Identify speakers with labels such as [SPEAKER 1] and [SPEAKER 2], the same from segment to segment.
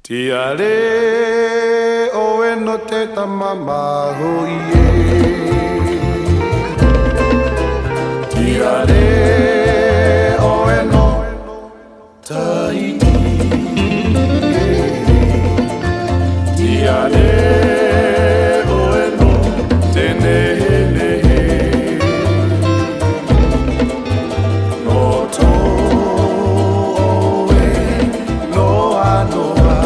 [SPEAKER 1] Tiare o e no te tamama hoie. Tiare o e no Tahiti. Tiare o e no te nehe. No to o e no anoa.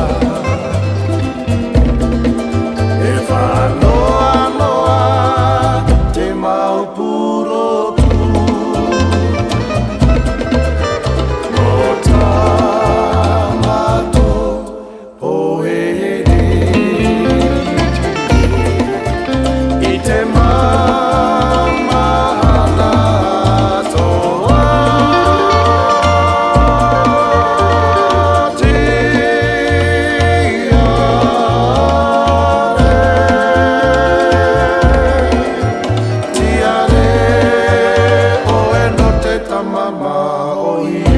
[SPEAKER 1] E whanoa noa te maupuro tu. No tamato o e I te mamahana toa. Tiare o e no te tamama o ie.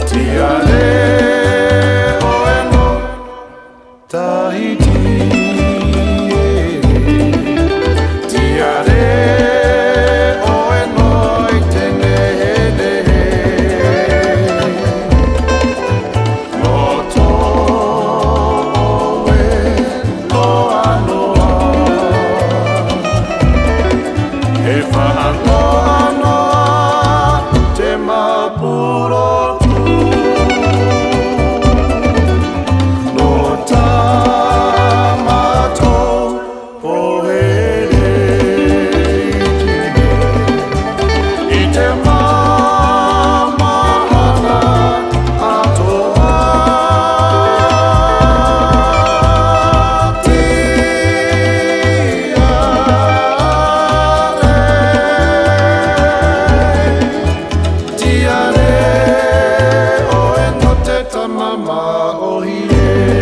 [SPEAKER 1] Tiare o e no Tahiti. Tiare o e no I te nehe. No to o e no anoa. E whanoa noa te mapuro tu. No tamato pohereiki. I te mamahana atoa. Tiare o e no te tamama o ie.